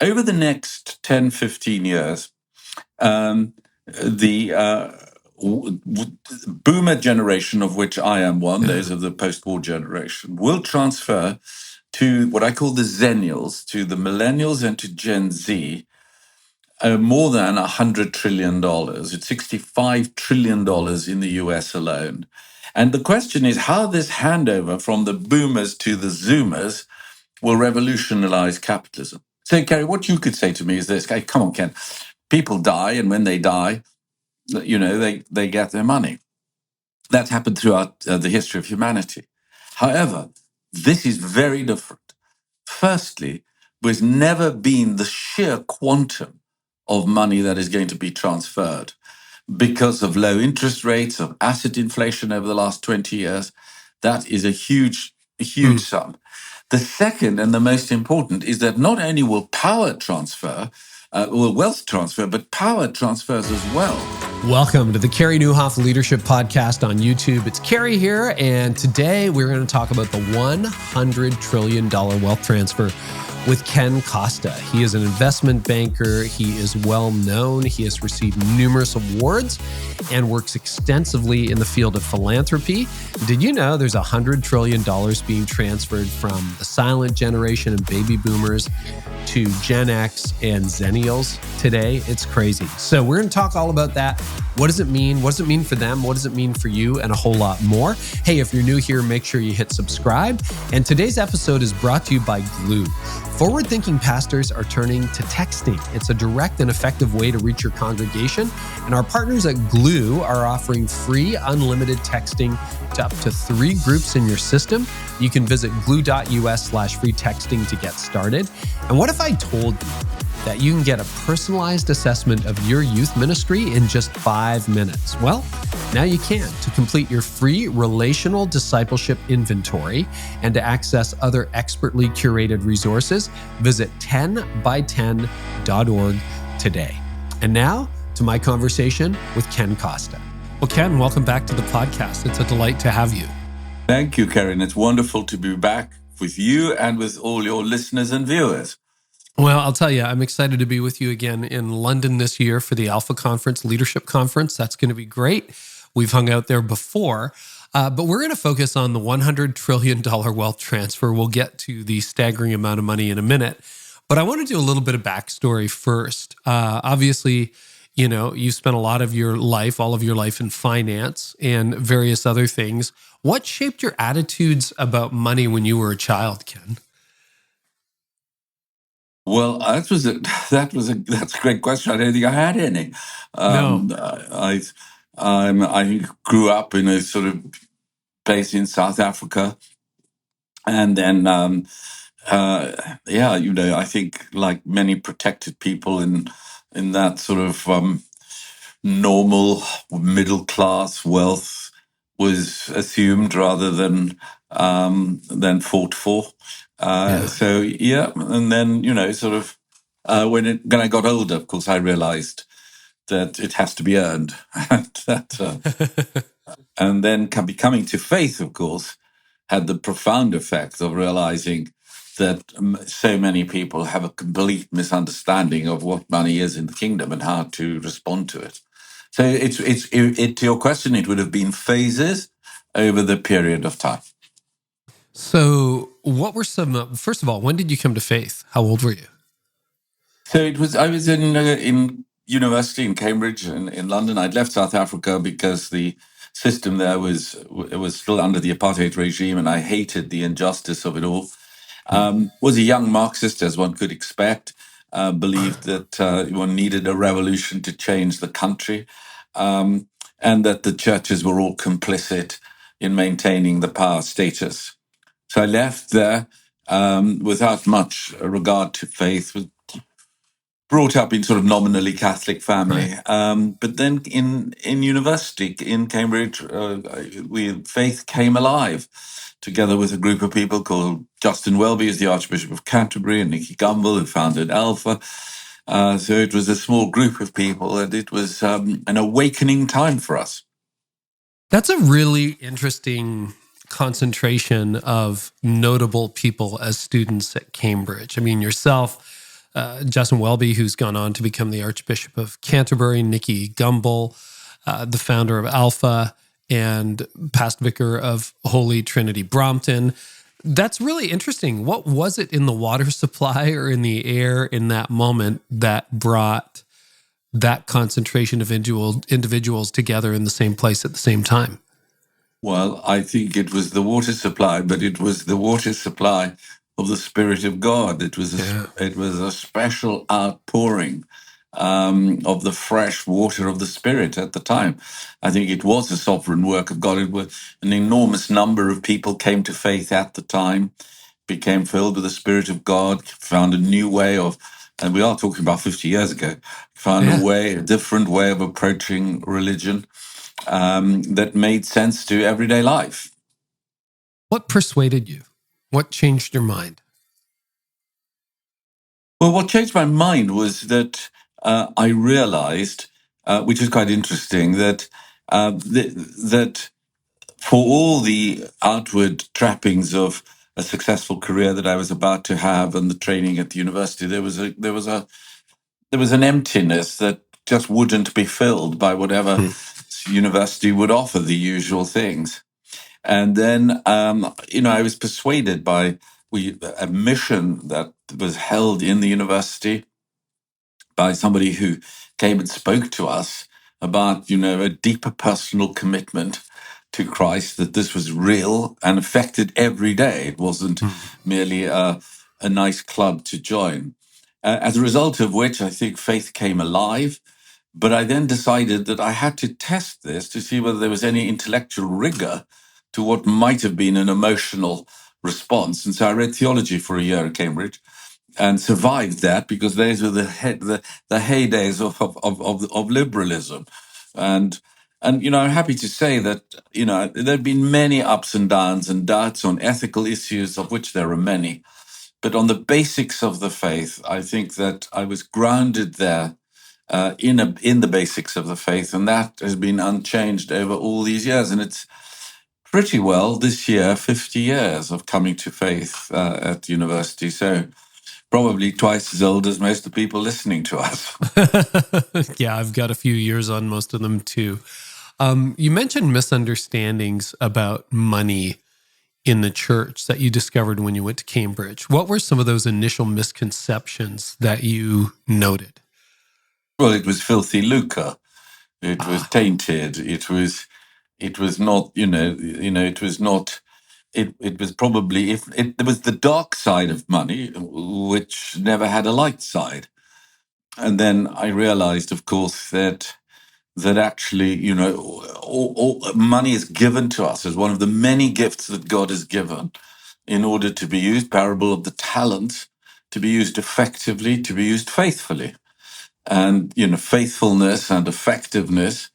over the next 10, 15 years, the boomer generation, of which I am one, those of the post-war generation, will transfer to what I call the Zennials, to the Millennials and to Gen Z, more than $100 trillion. It's $65 trillion in the US alone. And the question is how this handover from the boomers to the Zoomers will revolutionize capitalism. So, Carey, what you could say to me is this: hey, come on, Ken, people die, and when they die, they get their money. That's happened throughout the history of humanity. However, this is very different. Firstly, there's never been the sheer quantum of money that is going to be transferred because of low interest rates, of asset inflation over the last 20 years. That is a huge sum. The second and the most important is that not only will power transfer, or wealth transfer, but power transfers as well. Welcome to the Carey Nieuwhof Leadership Podcast on YouTube. It's Carey here, and today we're going to talk about the $100 trillion wealth transfer with Ken Costa. He is an investment banker. He is well known. He has received numerous awards and works extensively in the field of philanthropy. Did you know there's $100 trillion being transferred from the silent generation and baby boomers to Gen X and Zennials today? It's crazy. So we're going to talk all about that. What does it mean? What does it mean for them? What does it mean for you? And a whole lot more. Hey, if you're new here, make sure you hit subscribe. And today's episode is brought to you by Gloo. Forward-thinking pastors are turning to texting. It's a direct and effective way to reach your congregation. And our partners at Gloo are offering free unlimited texting to up to 3 groups in your system. You can visit gloo.us/free texting to get started. And what if I told you that you can get a personalized assessment of your youth ministry in just 5 minutes? Well, now you can. To complete your free relational discipleship inventory and to access other expertly curated resources, visit 10by10.org today. And now to my conversation with Ken Costa. Well, Ken, welcome back to the podcast. It's a delight to have you. Thank you, Karen. It's wonderful to be back with you and with all your listeners and viewers. Well, I'll tell you, I'm excited to be with you again in London this year for the Alpha Conference, Leadership Conference. That's going to be great. We've hung out there before, but we're going to focus on the $100 trillion wealth transfer. We'll get to the staggering amount of money in a minute, but I want to do a little bit of backstory first. Obviously, you spent a lot of your life, all of your life in finance and various other things. What shaped your attitudes about money when you were a child, Ken? Well, that's a great question. I don't think I had any. No. I grew up in a sort of place in South Africa, and then I think like many protected people in that sort of normal middle class wealth was assumed rather than fought for. So yeah, and then when I got older, of course, I realized that it has to be earned, and then becoming to faith, of course, had the profound effect of realizing that so many people have a complete misunderstanding of what money is in the kingdom and how to respond to it. So it's to your question, it would have been phases over the period of time. So what were first of all, when did you come to faith? How old were you? So I was in university in Cambridge in London. I'd left South Africa because the system there was still under the apartheid regime, and I hated the injustice of it all. Was a young Marxist, as one could expect, believed that one needed a revolution to change the country, and that the churches were all complicit in maintaining the power status. So I left there without much regard to faith, was brought up in sort of nominally Catholic family. But then in university in Cambridge, faith came alive together with a group of people called Justin Welby, who's the Archbishop of Canterbury, and Nicky Gumbel, who founded Alpha. So it was a small group of people, and it was an awakening time for us. That's a really interesting concentration of notable people as students at Cambridge. I mean, yourself, Justin Welby, who's gone on to become the Archbishop of Canterbury, Nikki Gumbel, the founder of Alpha, and past vicar of Holy Trinity Brompton. That's really interesting. What was it in the water supply or in the air in that moment that brought that concentration of individuals together in the same place at the same time? Well, I think it was the water supply, but it was the water supply of the Spirit of God. It was a special outpouring of the fresh water of the Spirit at the time. I think it was a sovereign work of God. It was an enormous number of people came to faith at the time, became filled with the Spirit of God, found a new way of, and we are talking about 50 years ago, found a different way of approaching religion that made sense to everyday life. What persuaded you? What changed your mind? Well, what changed my mind was that I realized, which is quite interesting, that that for all the outward trappings of a successful career that I was about to have and the training at the university, there was an emptiness that just wouldn't be filled by whatever university would offer, the usual things. And then, I was persuaded by a mission that was held in the university by somebody who came and spoke to us about, a deeper personal commitment to Christ, that this was real and affected every day. It wasn't merely a nice club to join. As a result of which, I think faith came alive. But I then decided that I had to test this to see whether there was any intellectual rigor to what might have been an emotional response. And so I read theology for a year at Cambridge and survived that, because those were the heydays of liberalism. And I'm happy to say that, there have been many ups and downs and doubts on ethical issues, of which there are many. But on the basics of the faith, I think that I was grounded there in the basics of the faith, and that has been unchanged over all these years. And it's pretty well this year, 50 years of coming to faith at university. So probably twice as old as most of the people listening to us. Yeah, I've got a few years on most of them too. You mentioned misunderstandings about money in the church that you discovered when you went to Cambridge. What were some of those initial misconceptions that you noted? Well, it was filthy lucre. It was tainted. It was not, it was not. It was probably, there was the dark side of money, which never had a light side. And then I realized, of course, that actually, all money is given to us as one of the many gifts that God has given in order to be used, parable of the talents, to be used effectively, to be used faithfully. And, faithfulness and effectiveness,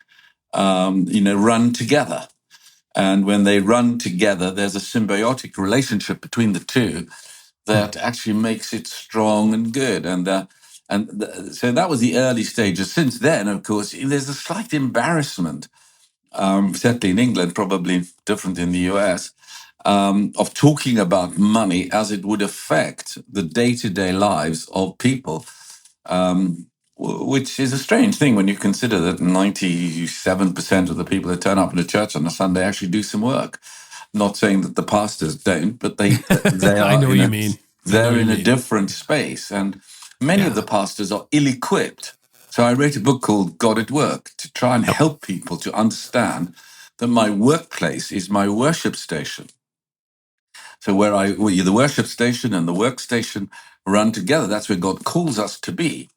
run together. And when they run together, there's a symbiotic relationship between the two that actually makes it strong and good. So that was the early stages. Since then, of course, there's a slight embarrassment, certainly in England, probably different in the US, of talking about money as it would affect the day-to-day lives of people, which is a strange thing when you consider that 97% of the people that turn up in a church on a Sunday actually do some work. Not saying that the pastors don't, but they are. I know what you mean. They're in a different space, and many of the pastors are ill-equipped. So I wrote a book called God at Work to try and help people to understand that my workplace is my worship station. So where the worship station and the workstation run together, that's where God calls us to be.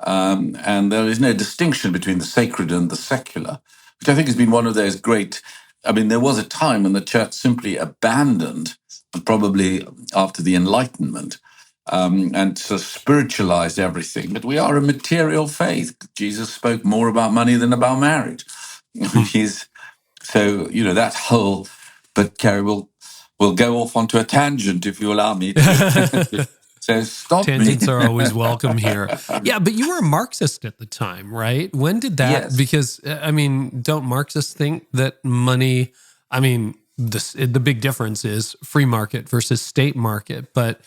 And there is no distinction between the sacred and the secular, which I think has been one of those great. There was a time when the church simply abandoned, and probably after the Enlightenment, and so spiritualized everything. But we are a material faith. Jesus spoke more about money than about marriage. That whole. But Carey, we'll go off onto a tangent if you allow me to. So stop Tangents me. are always welcome here. Yeah, but you were a Marxist at the time, right? When did that? Yes. Because, don't Marxists think that money, the big difference is free market versus state market. But,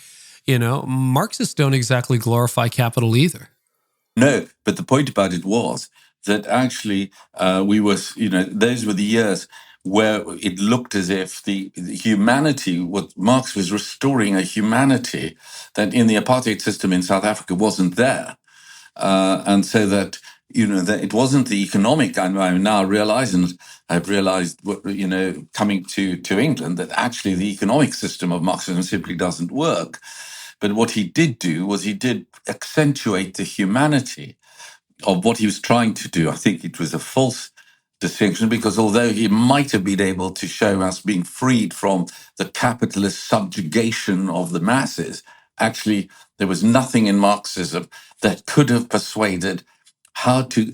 Marxists don't exactly glorify capital either. No, but the point about it was that actually those were the years where it looked as if the humanity, what Marx was restoring a humanity that in the apartheid system in South Africa wasn't there. And so that, that it wasn't the economic, I'm now realizing, I've realized, coming to England, that actually the economic system of Marxism simply doesn't work. But what he did do was he did accentuate the humanity of what he was trying to do. I think it was a false distinction, because although he might have been able to show us being freed from the capitalist subjugation of the masses, actually there was nothing in Marxism that could have persuaded how to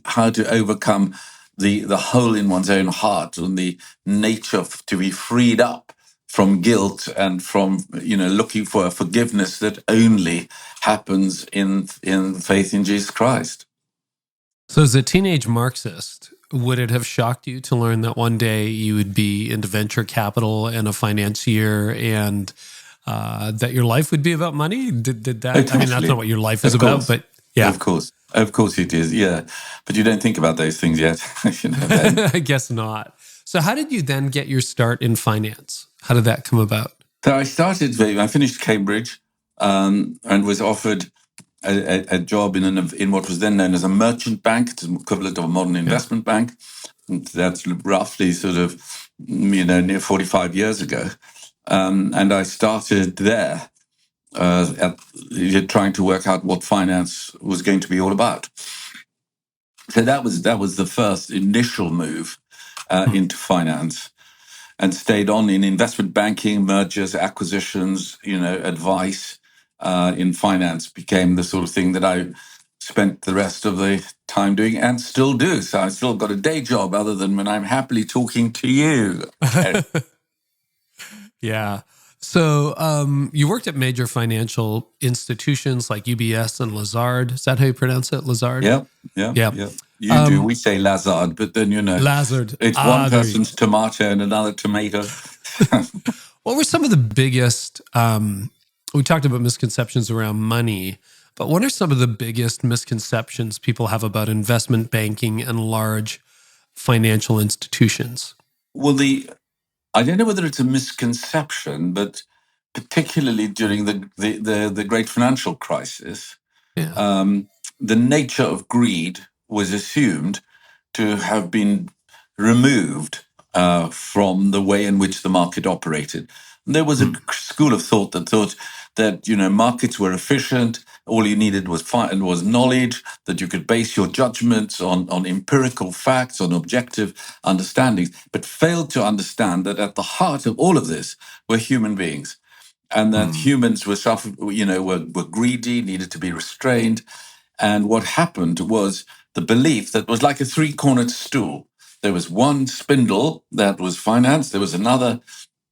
overcome the hole in one's own heart and the nature to be freed up from guilt and from looking for a forgiveness that only happens in faith in Jesus Christ. So as a teenage Marxist, would it have shocked you to learn that one day you would be into venture capital and a financier, and that your life would be about money? Did that? Oh, totally. I mean, that's not what your life is about, but yeah. Of course it is, yeah. But you don't think about those things yet. I guess not. So how did you then get your start in finance? How did that come about? So I finished Cambridge and was offered a job in what was then known as a merchant bank. It's the equivalent of a modern investment bank. That's roughly sort of, near 45 years ago. And I started there trying to work out what finance was going to be all about. So that was the first initial move into finance, and stayed on in investment banking, mergers, acquisitions, advice. In finance became the sort of thing that I spent the rest of the time doing and still do. So I still got a day job other than when I'm happily talking to you. Yeah. So you worked at major financial institutions like UBS and Lazard. Is that how you pronounce it? Lazard? Yeah. You do. We say Lazard, but then, Lazard. It's one person's tomato and another tomato. What were some of the biggest... we talked about misconceptions around money, but what are some of the biggest misconceptions people have about investment banking and large financial institutions? Well, I don't know whether it's a misconception, but particularly during the great financial crisis, the nature of greed was assumed to have been removed from the way in which the market operated. And there was a school of thought that thought that markets were efficient. All you needed was knowledge, that you could base your judgments on empirical facts, on objective understandings, but failed to understand that at the heart of all of this were human beings, and that humans were greedy, needed to be restrained. And what happened was the belief that was like a three-cornered stool. There was one spindle that was finance. There was another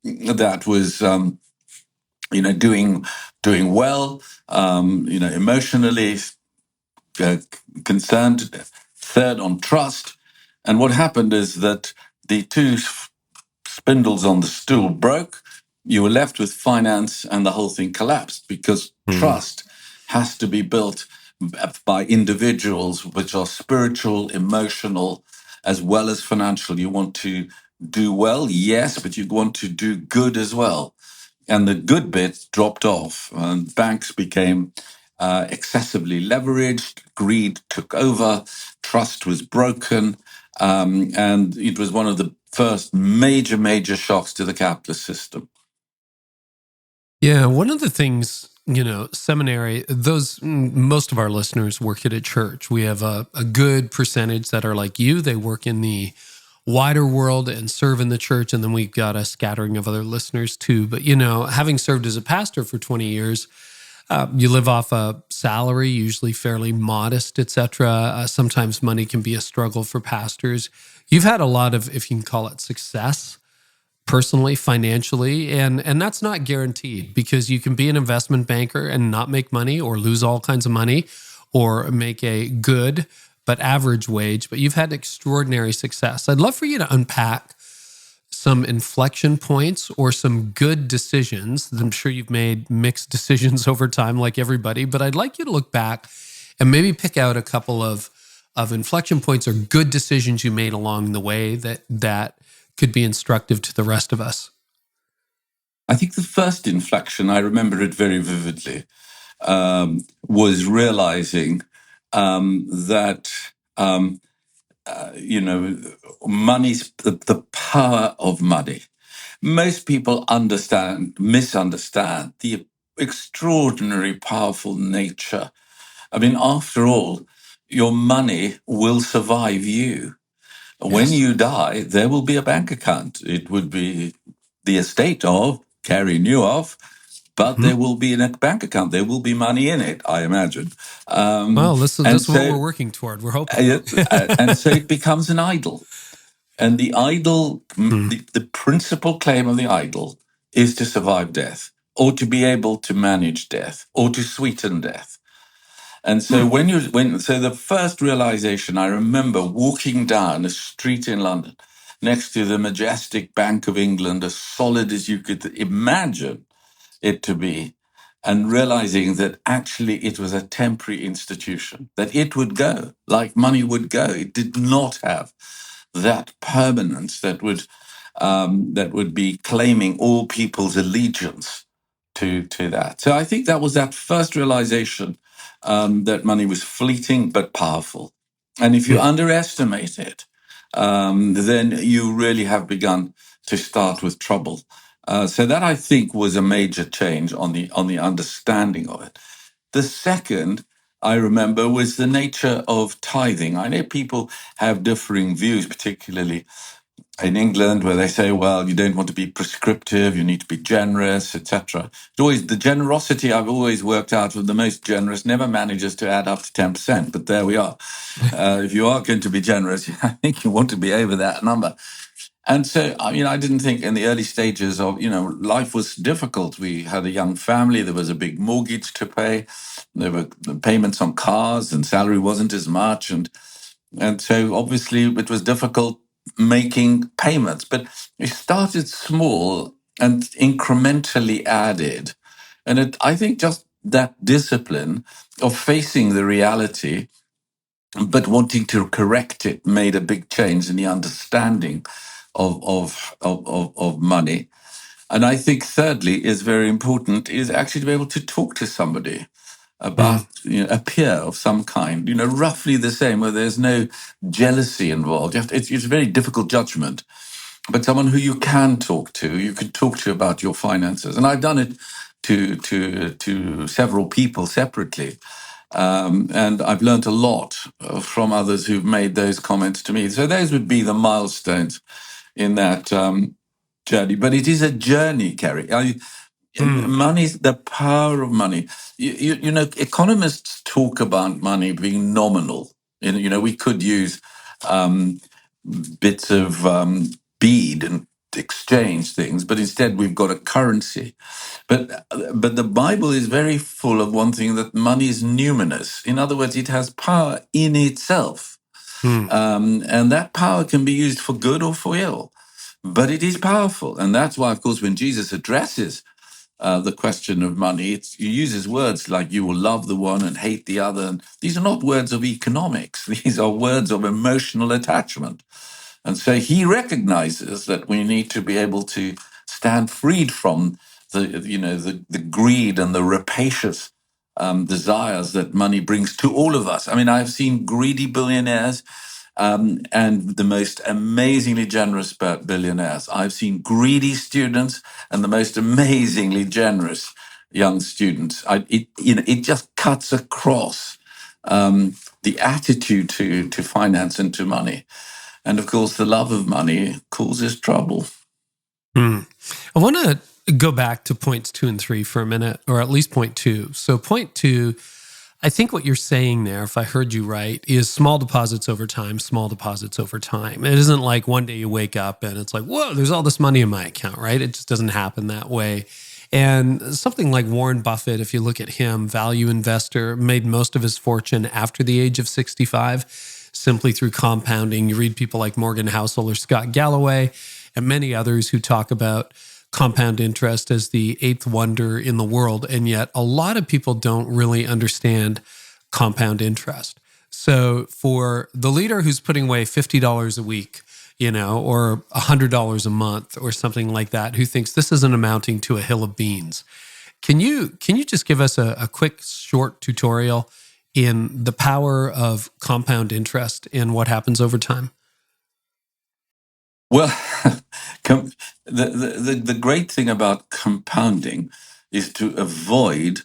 that was doing well, emotionally concerned. Third, on trust. And what happened is that the two spindles on the stool broke. You were left with finance, and the whole thing collapsed, because trust has to be built by individuals which are spiritual, emotional, as well as financial. You want to do well, yes, but you want to do good as well. And the good bit dropped off, and banks became excessively leveraged. Greed took over. Trust was broken. And it was one of the first major shocks to the capitalist system. Yeah, one of the things, seminary, most of our listeners work at a church. We have a good percentage that are like you. They work in the wider world and serve in the church. And then we've got a scattering of other listeners too. But, having served as a pastor for 20 years, you live off a salary, usually fairly modest, etc. Sometimes money can be a struggle for pastors. You've had a lot of, if you can call it, success personally, financially, and that's not guaranteed, because you can be an investment banker and not make money, or lose all kinds of money, or make a good but average wage, but you've had extraordinary success. I'd love for you to unpack some inflection points or some good decisions. I'm sure you've made mixed decisions over time like everybody, but I'd like you to look back and maybe pick out a couple of inflection points or good decisions you made along the way that could be instructive to the rest of us. I think the first inflection, I remember it very vividly, was realizing that money's the power of money. Most people misunderstand the extraordinary powerful nature. I mean, after all, your money will survive you. When you die, there will be a bank account. It would be the estate of Carey Nieuwhof, but there will be a bank account. There will be money in it, I imagine. Well, this is what we're working toward. We're hoping. And so it becomes an idol. And the idol, the principal claim of the idol is to survive death, or to be able to manage death, or to sweeten death. And so so the first realization, I remember walking down a street in London next to the majestic Bank of England, as solid as you could imagine it to be, and realizing that actually it was a temporary institution, that it would go like money would go. It did not have that permanence that would be claiming all people's allegiance to that. So I think that was that first realization that money was fleeting but powerful. And if you underestimate it, then you really have begun to start with trouble. So that, I think, was a major change on the understanding of it. The second, I remember, was the nature of tithing. I know people have differing views, particularly in England, where they say, well, you don't want to be prescriptive, you need to be generous, etc. The generosity I've always worked out with the most generous never manages to add up to 10%, but there we are. If you are going to be generous, I think you want to be over that number. And so, I didn't think in the early stages of, life was difficult. We had a young family, there was a big mortgage to pay, there were payments on cars, and salary wasn't as much. And so obviously it was difficult making payments, but we started small and incrementally added. And I think just that discipline of facing the reality, but wanting to correct it, made a big change in the understanding of money. And I think thirdly is very important, is actually to be able to talk to somebody about a peer of some kind, roughly the same, where there's no jealousy involved. It's a very difficult judgment, but someone who you can talk to about your finances. And I've done it to several people separately. And I've learned a lot from others who've made those comments to me. So those would be the milestones in that journey. But it is a journey, Carey. Money's the power of money. Economists talk about money being nominal. We could use bits of bead and exchange things, but instead we've got a currency. But the Bible is very full of one thing, that money is numinous. In other words, it has power in itself. And that power can be used for good or for ill, but it is powerful. And that's why, of course, when Jesus addresses the question of money, he uses words like you will love the one and hate the other. And these are not words of economics. These are words of emotional attachment. And so he recognizes that we need to be able to stand freed from the greed and the rapacious desires that money brings to all of us. I mean, I've seen greedy billionaires and the most amazingly generous billionaires. I've seen greedy students and the most amazingly generous young students. It just cuts across the attitude to finance and to money. And of course, the love of money causes trouble. I want to go back to points 2 and 3 for a minute, or at least point 2. So point 2, I think what you're saying there, if I heard you right, is small deposits over time, small deposits over time. It isn't like one day you wake up and it's like, whoa, there's all this money in my account, right? It just doesn't happen that way. And something like Warren Buffett, if you look at him, value investor, made most of his fortune after the age of 65, simply through compounding. You read people like Morgan Housel or Scott Galloway, and many others who talk about compound interest as the eighth wonder in the world. And yet a lot of people don't really understand compound interest. So for the leader who's putting away $50 a week, or $100 a month or something like that, who thinks this isn't amounting to a hill of beans, can you just give us a quick short tutorial in the power of compound interest and what happens over time? Well, the great thing about compounding is to avoid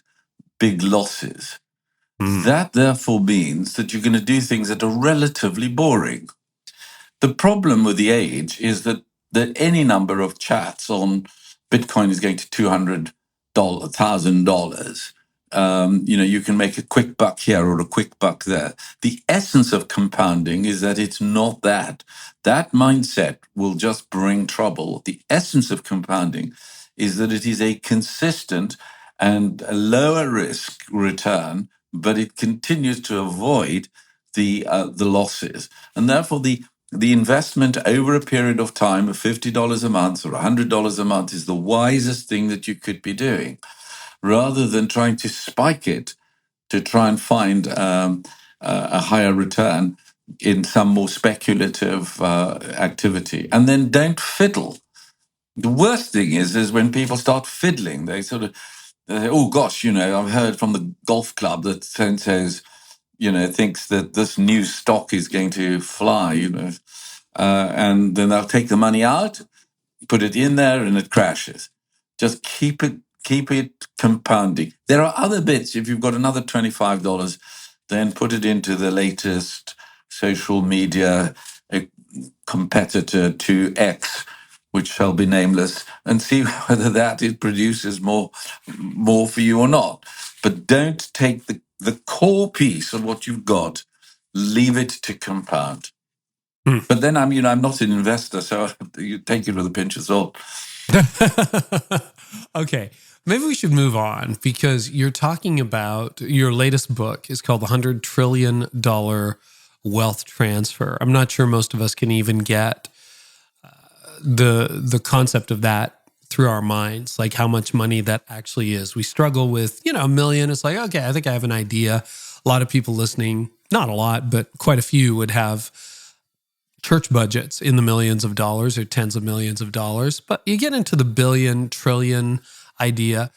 big losses. That therefore means that you're going to do things that are relatively boring. The problem with the age is that any number of chats on Bitcoin is going to $200,000. You can make a quick buck here or a quick buck there. The essence of compounding is that it's not that. That mindset will just bring trouble. The essence of compounding is that it is a consistent and a lower risk return, but it continues to avoid the losses, and therefore the investment over a period of time of $50 a month or $100 a month is the wisest thing that you could be doing, rather than trying to spike it to try and find a higher return in some more speculative activity. And then don't fiddle. The worst thing is when people start fiddling. They sort of, oh gosh, I've heard from the golf club that says, thinks that this new stock is going to fly, and then they'll take the money out, put it in there, and it crashes. Just keep it compounding. There are other bits. If you've got another $25, then put it into the latest social media competitor to X, which shall be nameless, and see whether that it produces more for you or not. But don't take the core piece of what you've got, leave it to compound. But then I'm not an investor, so you take it with a pinch of salt. Okay, maybe we should move on, because you're talking about your latest book is called The $100 Trillion Wealth Transfer. I'm not sure most of us can even get the concept of that through our minds, like how much money that actually is. We struggle with, $1 million. It's like, okay, I think I have an idea. A lot of people listening, not a lot, but quite a few would have church budgets in the millions of dollars or tens of millions of dollars. But you get into the billion, trillion idea.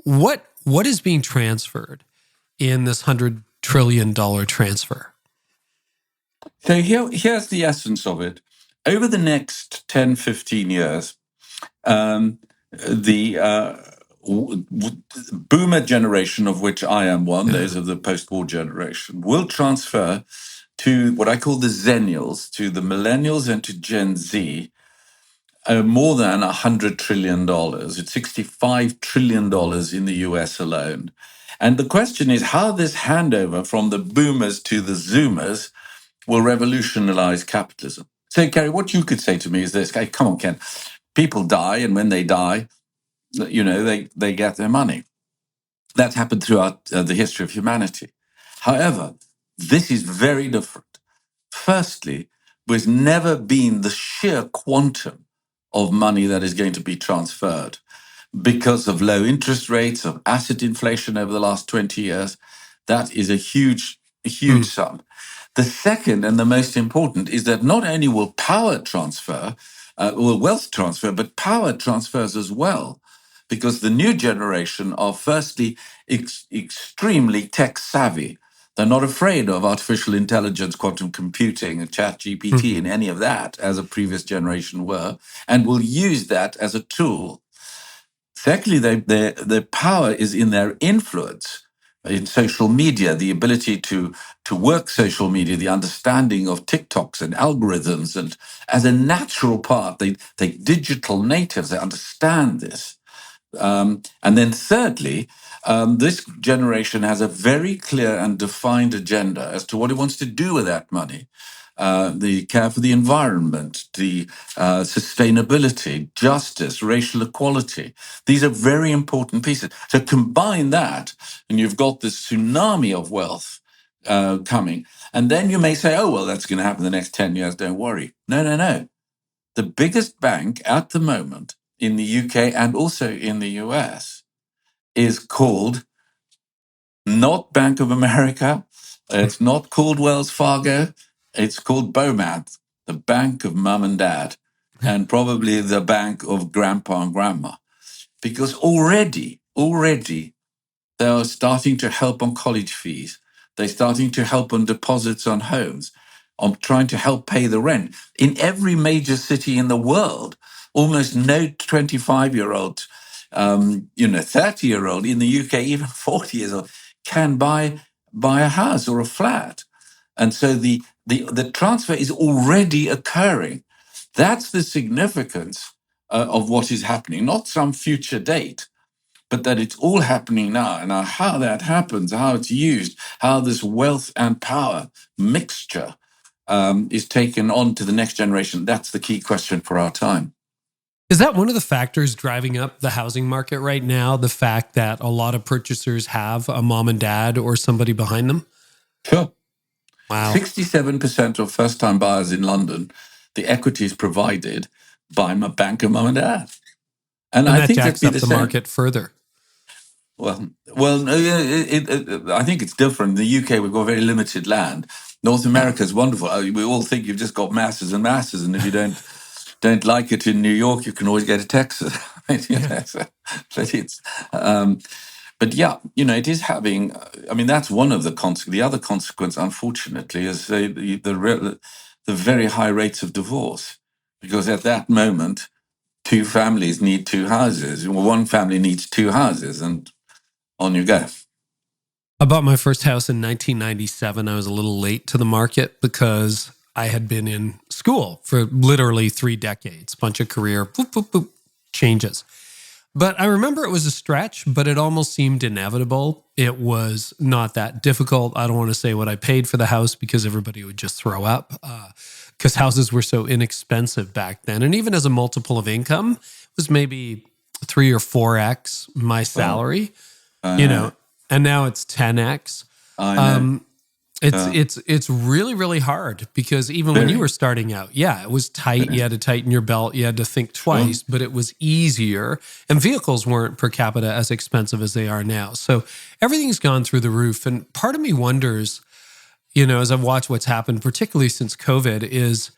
What is being transferred in this $100 trillion transfer? So here's the essence of it. Over the next 10, 15 years, the boomer generation, of which I am one, those of the post-war generation, will transfer to what I call the Zennials, to the Millennials and to Gen Z, more than $100 trillion. It's $65 trillion in the US alone. And the question is how this handover from the boomers to the Zoomers will revolutionize capitalism. So, Carey, what you could say to me is this: hey, come on, Ken. People die, and when they die, they get their money. That's happened throughout the history of humanity. However, this is very different. Firstly, there's never been the sheer quantum of money that is going to be transferred because of low interest rates, of asset inflation over the last 20 years. That is a huge sum. The second and the most important is that not only will power transfer, will wealth transfer, but power transfers as well, because the new generation are firstly extremely tech savvy. They're not afraid of artificial intelligence, quantum computing, and chat GPT, and any of that, as a previous generation were, and will use that as a tool. Secondly, their power is in their influence in social media, the ability to work social media, the understanding of TikToks and algorithms, and as a natural part, they digital natives, they understand this. And then thirdly, this generation has a very clear and defined agenda as to what it wants to do with that money. The care for the environment, the sustainability, justice, racial equality. These are very important pieces. So combine that, and you've got this tsunami of wealth coming. And then you may say, oh, well, that's going to happen the next 10 years. Don't worry. No. the biggest bank at the moment in the UK and also in the US is called not Bank of America. It's not called Wells Fargo. It's called BOMAD, the bank of mum and dad, and probably the bank of grandpa and grandma. Because already, they are starting to help on college fees. They're starting to help on deposits on homes, on trying to help pay the rent. In every major city in the world, almost no 25-year-old, 30-year-old in the UK, even 40 years old, can buy a house or a flat. And so the transfer is already occurring. That's the significance of what is happening, not some future date, but that it's all happening now. And how that happens, how it's used, how this wealth and power mixture is taken on to the next generation. That's the key question for our time. Is that one of the factors driving up the housing market right now? The fact that a lot of purchasers have a mom and dad or somebody behind them? Sure. Wow. 67% of first-time buyers in London, the equity is provided by my banker, mum and dad. And I that think jacks that'd be up the market further. Well, I think it's different. In the UK, we've got very limited land. North America is wonderful. We all think you've just got masses and masses, and if you don't like it in New York, you can always go to Texas. But it is having. I mean, that's one of the consequences. The other consequence, unfortunately, is the very high rates of divorce, because at that moment, two families need two houses. One family needs two houses, and on you go. I bought my first house in 1997. I was a little late to the market because I had been in school for literally 3 decades, bunch of career changes. But I remember it was a stretch, but it almost seemed inevitable. It was not that difficult. I don't want to say what I paid for the house because everybody would just throw up because houses were so inexpensive back then. And even as a multiple of income, it was maybe 3 or 4x my salary. And now it's 10x. It's really, really hard because even when you were starting out, it was tight. You had to tighten your belt. You had to think twice, but it was easier. And vehicles weren't per capita as expensive as they are now. So everything's gone through the roof. And part of me wonders, as I've watched what's happened, particularly since COVID, is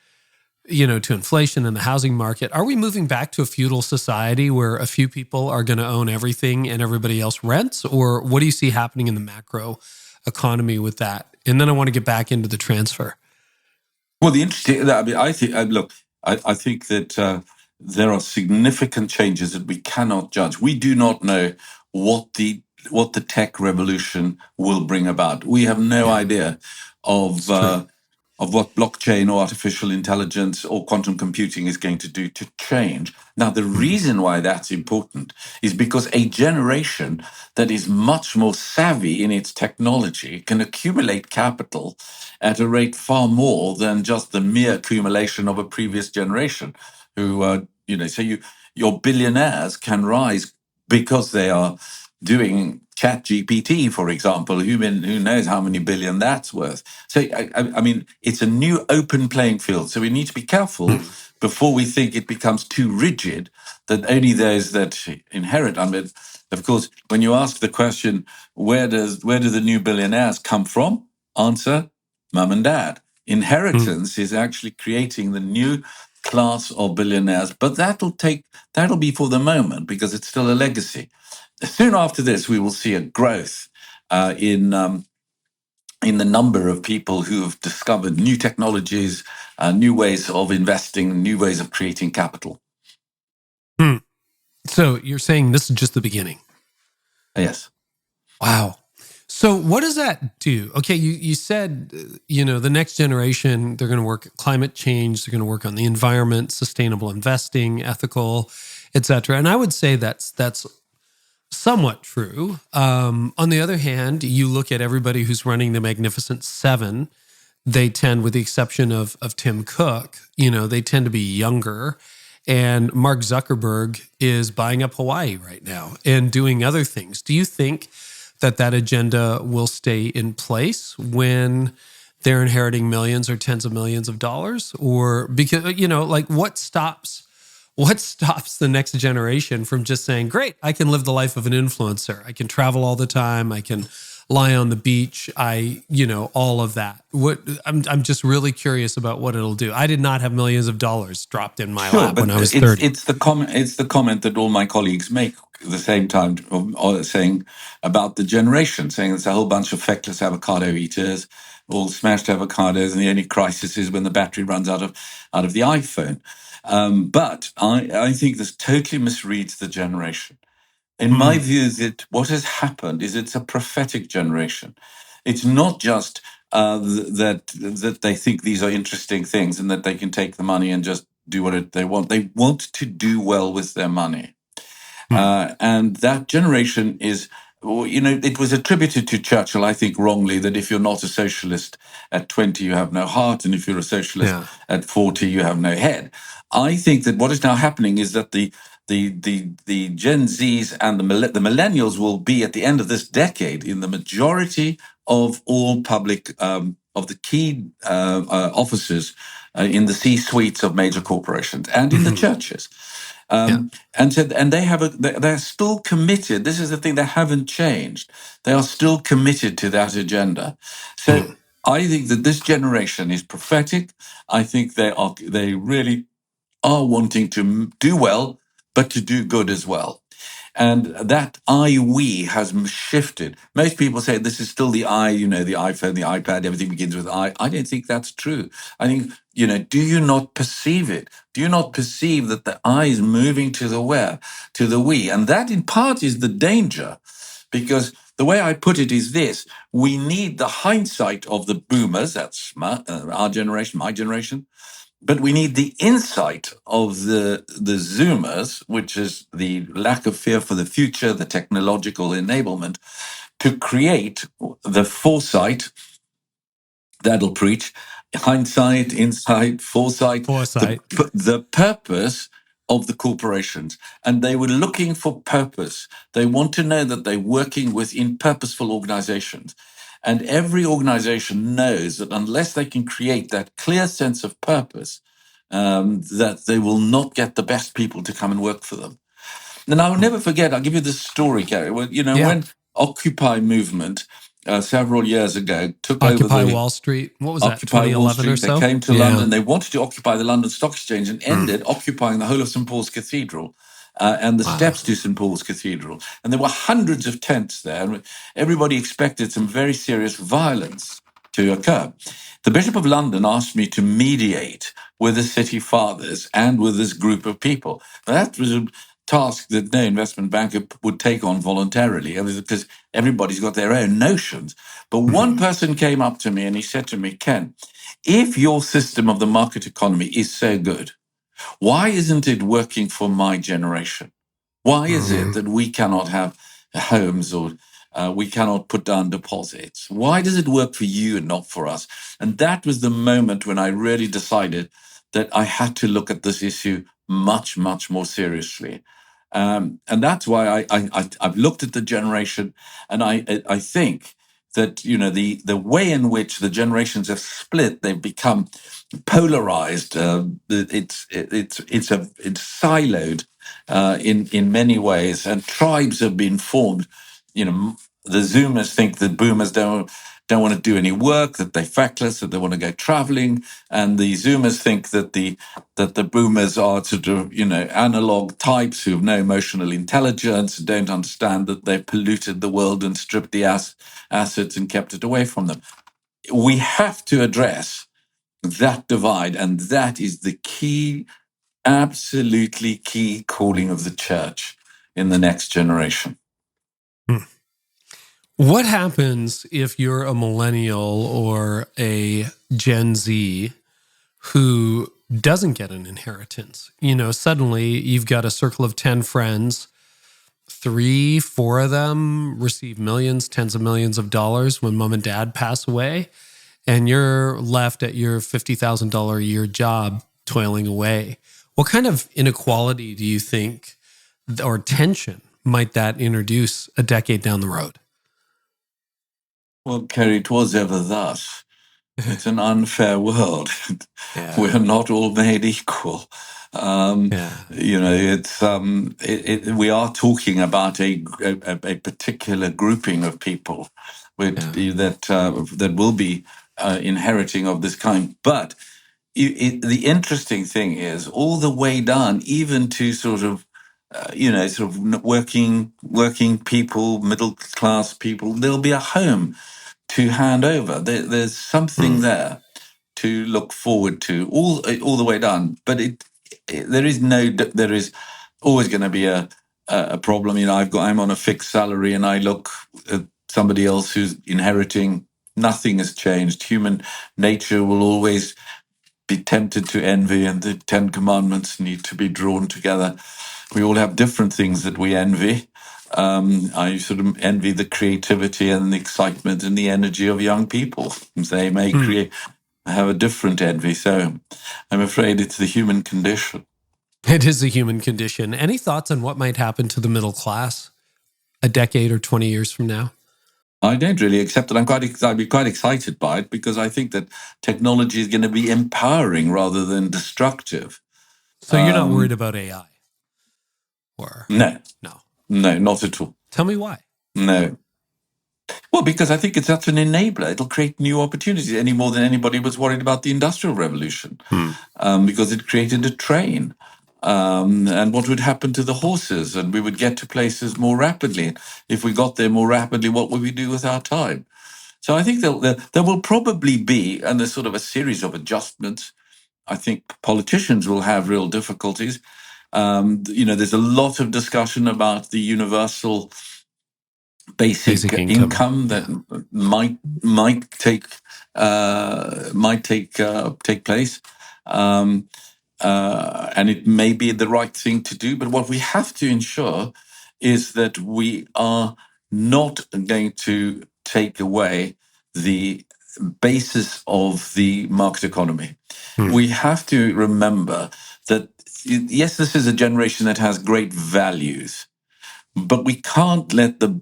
to inflation in the housing market. Are we moving back to a feudal society where a few people are going to own everything and everybody else rents? Or what do you see happening in the macro economy with that? And then I want to get back into the transfer. Well, the interesting, I think that there are significant changes that we cannot judge. We do not know what the tech revolution will bring about. We have no idea of what blockchain or artificial intelligence or quantum computing is going to do to change. Now, the reason why that's important is because a generation that is much more savvy in its technology can accumulate capital at a rate far more than just the mere accumulation of a previous generation. Your billionaires can rise because they are doing Chat GPT, for example. Who knows how many billion that's worth? So, I mean, it's a new open playing field. So we need to be careful before we think it becomes too rigid that only those that inherit. I mean, of course, when you ask the question, where do the new billionaires come from? Answer, mum and dad. Inheritance is actually creating the new class of billionaires, but that'll be for the moment because it's still a legacy. Soon after this, we will see a growth in the number of people who have discovered new technologies, new ways of investing, new ways of creating capital. So you're saying this is just the beginning? Yes. Wow. So what does that do? Okay, you said, the next generation, they're going to work at climate change, they're going to work on the environment, sustainable investing, ethical, et cetera. And I would say that's somewhat true. On the other hand, you look at everybody who's running the Magnificent Seven, they tend, with the exception of Tim Cook, they tend to be younger. And Mark Zuckerberg is buying up Hawaii right now and doing other things. Do you think that agenda will stay in place when they're inheriting millions or tens of millions of dollars? Or because, like what stops the next generation from just saying, great, I can live the life of an influencer. I can travel all the time. I can lie on the beach. All of that. I'm just really curious about what it'll do. I did not have millions of dollars dropped in my Sure, lap but when I was 30. it's the comment. It's the comment that all my colleagues make at the same time, or saying about the generation, saying it's a whole bunch of feckless avocado eaters, all smashed avocados, and the only crisis is when the battery runs out of the iPhone. But I think this totally misreads the generation. In my view, that what has happened is it's a prophetic generation. It's not just that they think these are interesting things and that they can take the money and just do what they want. They want to do well with their money. And that generation is, it was attributed to Churchill, I think wrongly, that if you're not a socialist at 20, you have no heart. And if you're a socialist at 40, you have no head. I think that what is now happening is that the Gen Zs and the millennials will be at the end of this decade in the majority of all public, of the key offices in the C-suites of major corporations and in the churches. And they're still committed. This is the thing, they haven't changed. They are still committed to that agenda. So I think that this generation is prophetic. I think they really are wanting to do well, but to do good as well. And that we has shifted. Most people say this is still the the iPhone, the iPad, everything begins with I. I don't think that's true. I think, do you not perceive it? Do you not perceive that the I is moving to the where, to the we? And that in part is the danger, because the way I put it is this: we need the hindsight of the boomers, that's our generation, my generation, but we need the insight of the Zoomers, which is the lack of fear for the future, the technological enablement, to create the foresight that'll preach hindsight, insight, foresight. The purpose of the corporations. And they were looking for purpose. They want to know that they're working within purposeful organizations. And every organization knows that unless they can create that clear sense of purpose, that they will not get the best people to come and work for them. And I will never forget, I'll give you this story, Carey. When Occupy movement several years ago took over Occupy Wall Street. What was that, 2011 or so? They came to London. They wanted to occupy the London Stock Exchange and ended occupying the whole of St. Paul's Cathedral. And the steps to St. Paul's Cathedral. And there were hundreds of tents there. And everybody expected some very serious violence to occur. The Bishop of London asked me to mediate with the city fathers and with this group of people. That was a task that no investment banker would take on voluntarily, because everybody's got their own notions. But one person came up to me and he said to me, Ken, if your system of the market economy is so good, why isn't it working for my generation? Why is it that we cannot have homes or we cannot put down deposits? Why does it work for you and not for us? And that was the moment when I really decided that I had to look at this issue much, much more seriously. And that's why I've looked at the generation, and I think that the way in which the generations have split, they've become polarized. It's siloed in many ways, and tribes have been formed. The Zoomers think that boomers don't want to do any work, that they're feckless, that they want to go traveling, and the Zoomers think that the boomers are sort of analog types who have no emotional intelligence, don't understand that they've polluted the world and stripped the assets and kept it away from them. We have to address that divide, and that is the key, absolutely key calling of the church in the next generation. What happens if you're a millennial or a Gen Z who doesn't get an inheritance? Suddenly you've got a circle of 10 friends, 3, 4 of them receive millions, tens of millions of dollars when mom and dad pass away, and you're left at your $50,000 a year job toiling away. What kind of inequality do you think, or tension, might that introduce a decade down the road? Well, Carey, it was ever thus. It's an unfair world. Yeah. We're not all made equal. Yeah. We are talking about a particular grouping of people that will be inheriting of this kind. But the interesting thing is, all the way down, even to sort of working people, middle class people, there'll be a home to hand over. There's something there to look forward to all the way down. But there is always going to be a problem. I'm on a fixed salary, and I look at somebody else who's inheriting. Nothing has changed. Human nature will always be tempted to envy, and the Ten Commandments need to be drawn together. We all have different things that we envy. I sort of envy the creativity and the excitement and the energy of young people. They may have a different envy. So I'm afraid it's the human condition. It is the human condition. Any thoughts on what might happen to the middle class a decade or 20 years from now? I don't really, accept that I'd be quite excited by it, because I think that technology is going to be empowering rather than destructive. So you're not worried about AI? Or No, no, not at all. Tell me why. No. Well, because I think it's such an enabler. It'll create new opportunities any more than anybody was worried about the Industrial Revolution, because it created a train. And what would happen to the horses? And we would get to places more rapidly. If we got there more rapidly, what would we do with our time? So I think there will probably be, and there's sort of a series of adjustments. I think politicians will have real difficulties. There's a lot of discussion about the universal basic income that might take place, and it may be the right thing to do. But what we have to ensure is that we are not going to take away the basis of the market economy. We have to remember that, yes, this is a generation that has great values, but we can't let the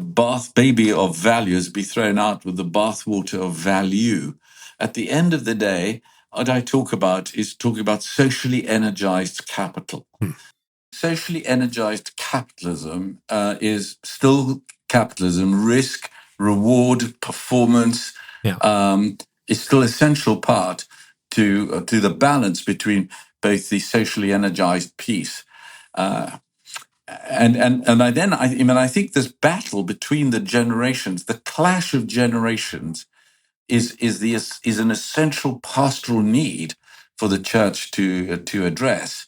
bath baby of values be thrown out with the bathwater of value. At the end of the day, what I talk about is talking about socially energized capital. Socially energized capitalism is still capitalism. Risk, reward, performance is still an essential part to the balance between both the socially energized piece. I think this battle between the generations, the clash of generations, is an essential pastoral need for the church to address,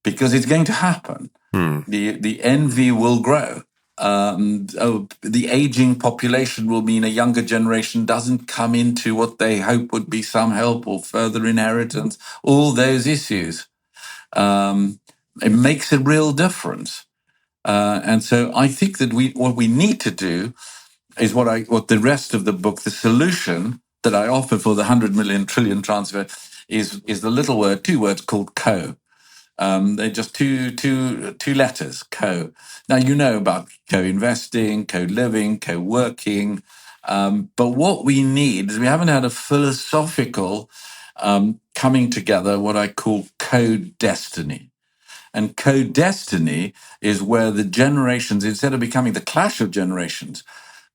because it's going to happen. The envy will grow. The aging population will mean a younger generation doesn't come into what they hope would be some help or further inheritance. All those issues. It makes a real difference. And so I think that what we need to do is what the rest of the book, the solution that I offer for the 100 million trillion transfer is the two words called co. They're just two letters, co. Now, you know about co-investing, co-living, co-working. But what we need is, we haven't had a philosophical coming together, what I call co-destiny. And co-destiny is where the generations, instead of becoming the clash of generations,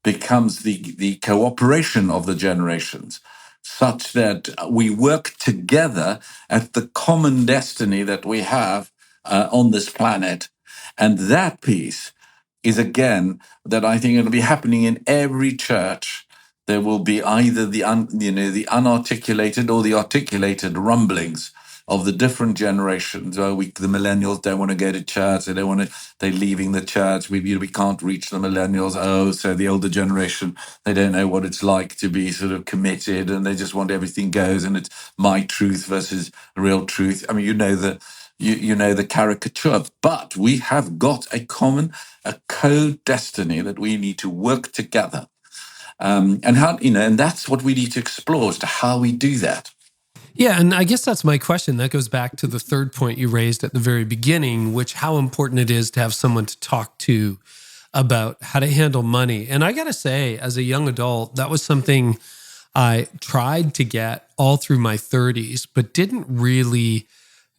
becomes the cooperation of the generations, such that we work together at the common destiny that we have on this planet. And that piece is, again, that I think it'll be happening in every church. There will be either the unarticulated or the articulated rumblings of the different generations. The millennials don't want to go to church. They're leaving the church. We can't reach the millennials. So the older generation, they don't know what it's like to be sort of committed, and they just want everything goes, and it's my truth versus real truth. I mean, you know the caricature, but we have got a co-destiny that we need to work together. And that's what we need to explore, as to how we do that. Yeah, and I guess that's my question. That goes back to the third point you raised at the very beginning, which how important it is to have someone to talk to about how to handle money. And I got to say, as a young adult, that was something I tried to get all through my 30s, but didn't really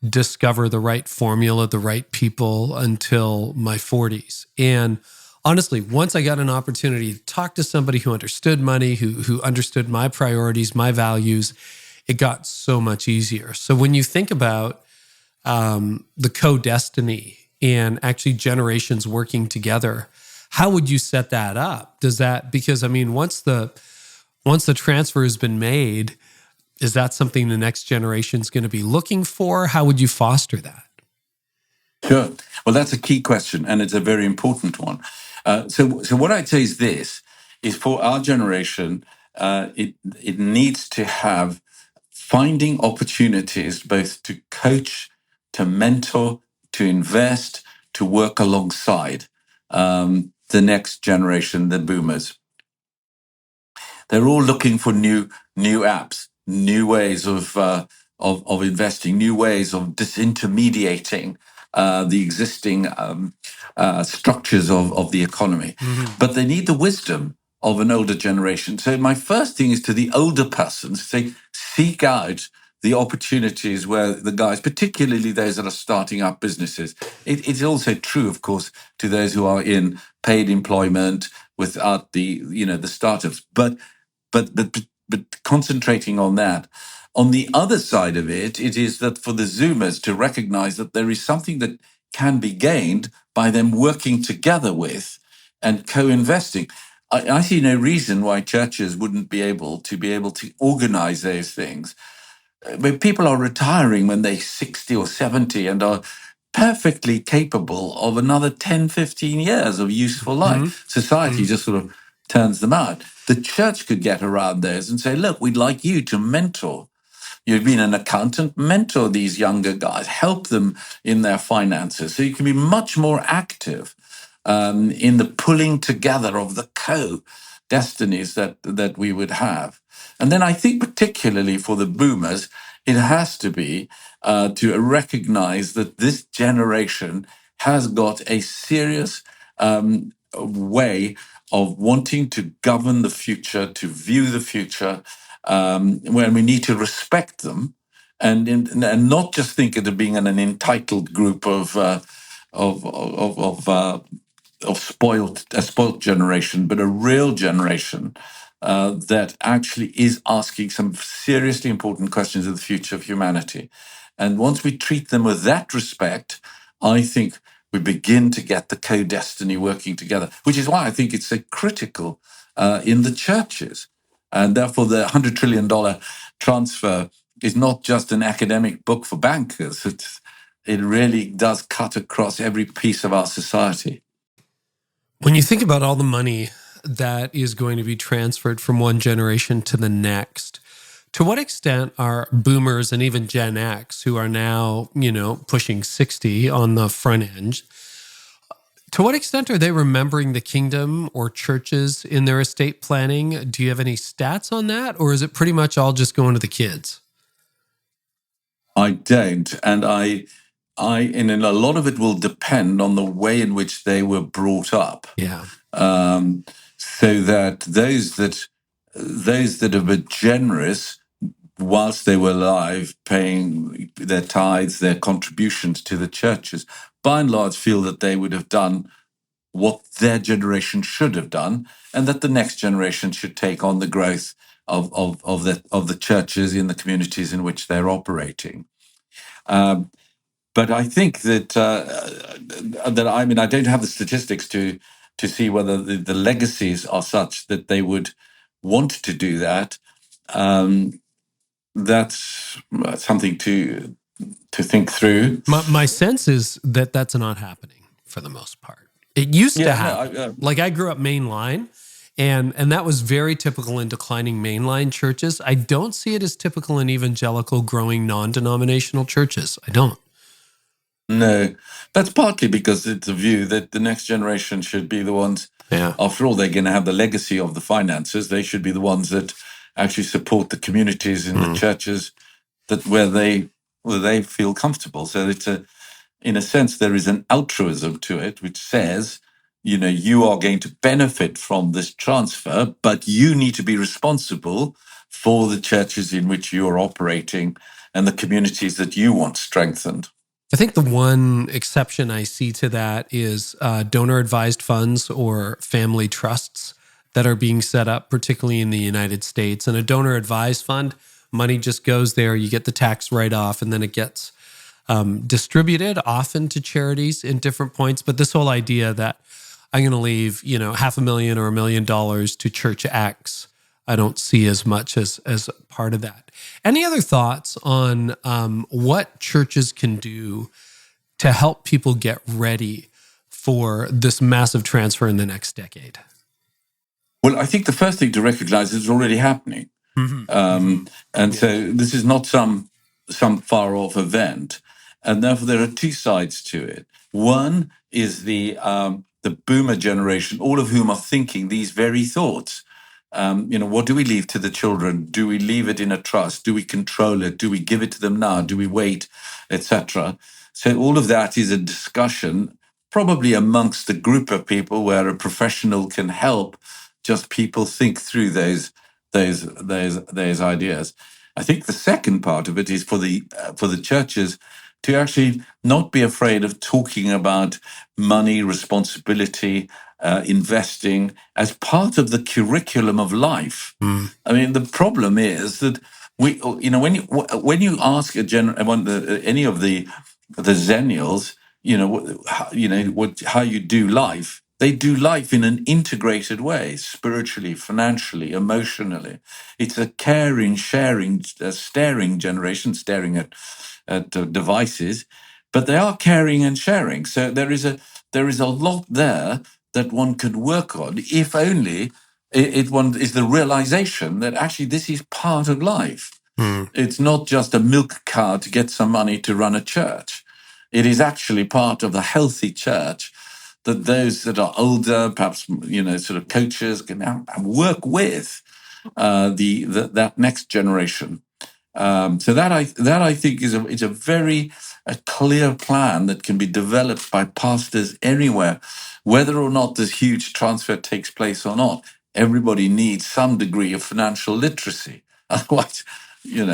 discover the right formula, the right people until my 40s. And honestly, once I got an opportunity to talk to somebody who understood money, who understood my priorities, my values, it got so much easier. So when you think about the co-destiny and actually generations working together, how would you set that up? Because I mean, once the transfer has been made, is that something the next generation is going to be looking for? How would you foster that? Sure. Well, that's a key question, and it's a very important one. So what I'd say is this: is for our generation, it needs to have finding opportunities both to coach, to mentor, to invest, to work alongside the next generation, the boomers. They're all looking for new apps, new ways of investing, new ways of disintermediating the existing structures of the economy. Mm-hmm. But they need the wisdom of an older generation. So my first thing is to the older persons, say, seek out the opportunities where the guys, particularly those that are starting up businesses. It's also true, of course, to those who are in paid employment without the startups. But concentrating on that. On the other side of it, it is that for the Zoomers to recognize that there is something that can be gained by them working together with and co-investing. I see no reason why churches wouldn't be able to organize those things. But people are retiring when they're 60 or 70 and are perfectly capable of another 10, 15 years of useful life. Mm-hmm. Society just sort of turns them out. The church could get around those and say, look, we'd like you to mentor. You've been an accountant, mentor these younger guys, help them in their finances. So you can be much more active in the pulling together of the co-destinies that we would have. And then I think particularly for the boomers, it has to be to recognize that this generation has got a serious way of wanting to govern the future, to view the future, when we need to respect them, and not just think of it being an entitled group of a spoilt generation, but a real generation that actually is asking some seriously important questions of the future of humanity. And once we treat them with that respect, I think we begin to get the co-destiny working together, which is why I think it's so critical in the churches. And therefore, the $100 trillion transfer is not just an academic book for bankers. It really does cut across every piece of our society. When you think about all the money that is going to be transferred from one generation to the next, to what extent are boomers and even Gen X, who are now, pushing 60 on the front end, to what extent are they remembering the kingdom or churches in their estate planning? Do you have any stats on that? Or is it pretty much all just going to the kids? I don't. And and a lot of it will depend on the way in which they were brought up. Yeah. So that those that have been generous whilst they were alive, paying their tithes, their contributions to the churches, by and large feel that they would have done what their generation should have done, and that the next generation should take on the growth of the churches in the communities in which they're operating. But I think that I don't have the statistics to see whether the legacies are such that they would want to do that. That's something to think through. My sense is that that's not happening for the most part. It used to happen. I grew up mainline, and that was very typical in declining mainline churches. I don't see it as typical in evangelical growing non-denominational churches. I don't. No, that's partly because it's a view that the next generation should be the ones. Yeah. After all, they're going to have the legacy of the finances. They should be the ones that actually support the communities in the churches where they feel comfortable. So it's in a sense, there is an altruism to it, which says you are going to benefit from this transfer, but you need to be responsible for the churches in which you're operating and the communities that you want strengthened. I think the one exception I see to that is donor-advised funds or family trusts that are being set up, particularly in the United States. And a donor-advised fund, money just goes there, you get the tax write-off, and then it gets distributed often to charities in different points. But this whole idea that I'm going to leave, $500,000 or $1 million to Church X, I don't see as much as part of that. Any other thoughts on what churches can do to help people get ready for this massive transfer in the next decade? Well, I think the first thing to recognize is it's already happening. So this is not some far off event. And therefore, there are two sides to it. One is the boomer generation, all of whom are thinking these very thoughts. What do we leave to the children? Do we leave it in a trust? Do we control it? Do we give it to them now? Do we wait, etc.? So all of that is a discussion, probably amongst a group of people where a professional can help just people think through those ideas. I think the second part of it is for the churches to actually not be afraid of talking about money, responsibility, investing as part of the curriculum of life. I mean, the problem is that when you ask any of the Zennials, how you do life, they do life in an integrated way, spiritually, financially, emotionally. It's a caring, sharing, staring generation, staring at devices, but they are caring and sharing. So there is a lot there that one could work on, if only one is the realization that actually this is part of life. It's not just a milk cart to get some money to run a church. It is actually part of the healthy church that those that are older, perhaps sort of coaches, can now work with that next generation. So that I think is a very clear plan that can be developed by pastors anywhere, whether or not this huge transfer takes place or not. Everybody needs some degree of financial literacy. Otherwise, you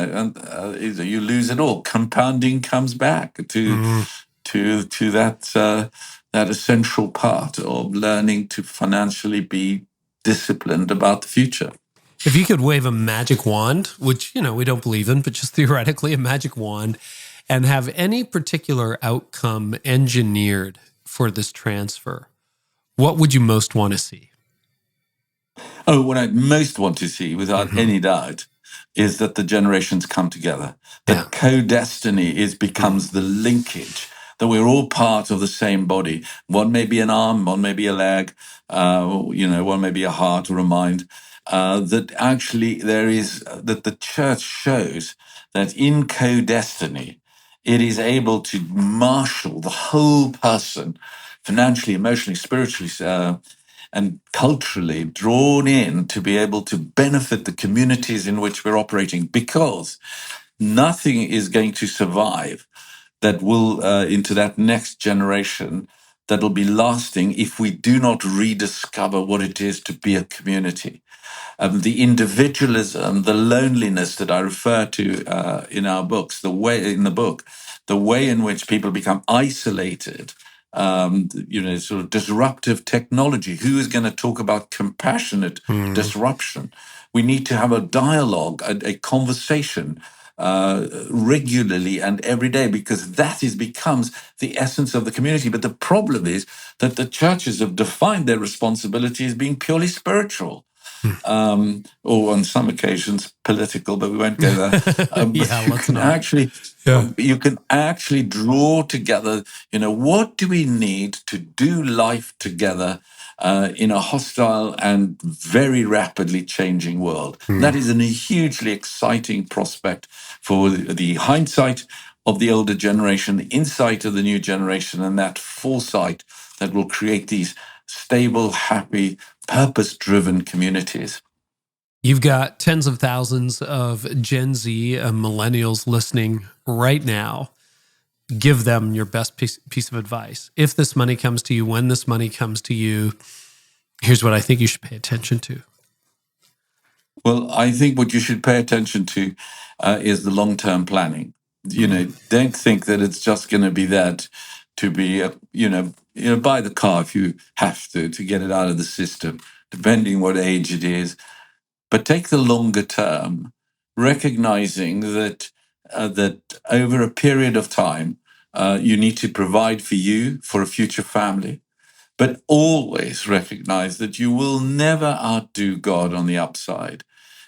lose it all. Compounding comes back to that essential part of learning to financially be disciplined about the future. If you could wave a magic wand, which, we don't believe in, but just theoretically a magic wand, and have any particular outcome engineered for this transfer, what would you most want to see? Oh, what I most want to see, without any doubt, is that the generations come together. That co-destiny becomes the linkage, that we're all part of the same body. One may be an arm, one may be a leg, one may be a heart or a mind. That actually that the church shows that in co-destiny, it is able to marshal the whole person, financially, emotionally, spiritually, and culturally drawn in to be able to benefit the communities in which we're operating, because nothing is going to survive that will into that next generation that will be lasting if we do not rediscover what it is to be a community. The individualism, the loneliness that I refer to in our books, the way in which people become isolated, sort of disruptive technology. Who is going to talk about compassionate disruption? We need to have a dialogue, a conversation regularly and every day, because that becomes the essence of the community. But the problem is that the churches have defined their responsibility as being purely spiritual. Or on some occasions political, but we won't go there. You can actually draw together, what do we need to do life together in a hostile and very rapidly changing world. That is a hugely exciting prospect for the hindsight of the older generation, the insight of the new generation, and that foresight that will create these stable, happy, purpose-driven communities. You've got tens of thousands of Gen Z, millennials listening right now. give them your best piece of advice. If this money comes to you, when this money comes to you, here's what I think you should pay attention to. Well, I think what you should pay attention to is the long-term planning. Don't think that it's just going to be that to be, buy the car if you have to get it out of the system, depending what age it is. But take the longer term, recognizing that over a period of time, you need to provide for you, for a future family, but always recognize that you will never outdo God on the upside.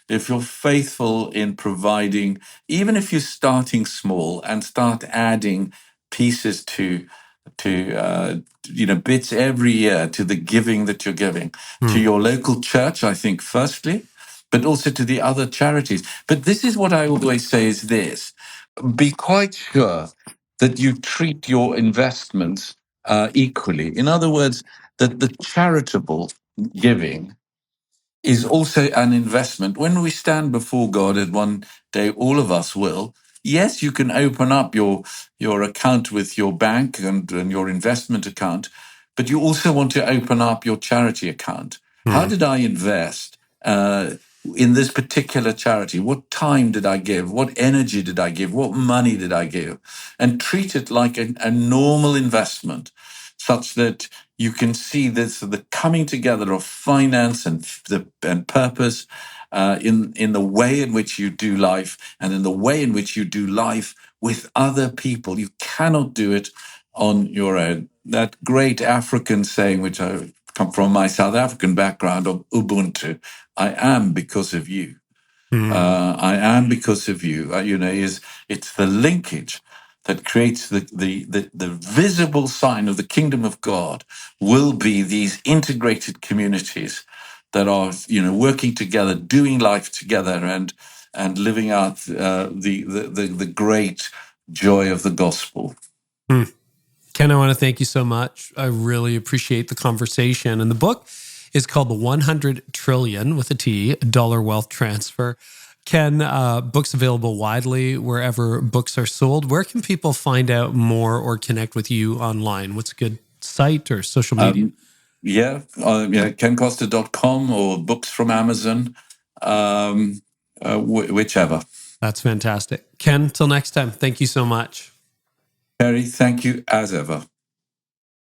If you're faithful in providing, even if you're starting small and start adding pieces to bits every year to the giving that you're giving to your local church, I think, firstly, but also to the other charities. But this is what I always say is this: be quite sure that you treat your investments equally. In other words, that the charitable giving is also an investment. When we stand before God, and one day all of us will, yes, you can open up your account with your bank and your investment account, but you also want to open up your charity account. How did I invest in this particular charity? What time did I give? What energy did I give? What money did I give? And treat it like a normal investment, such that you can see this, the coming together of finance and purpose in the way in which you do life, and in the way in which you do life with other people. You cannot do it on your own. That great African saying, which I come from my South African background, of Ubuntu, I am because of you. I am because of you. It's the linkage that creates the visible sign of the kingdom of God will be these integrated communities that are working together, doing life together, and living out the great joy of the gospel. Ken, I want to thank you so much. I really appreciate the conversation. And the book is called The 100 Trillion, with a T, Dollar Wealth Transfer. Ken, books available widely wherever books are sold. Where can people find out more or connect with you online? What's a good site or social media? KenCosta.com or books from Amazon, whichever. That's fantastic. Ken, till next time, thank you so much. Carey, thank you as ever.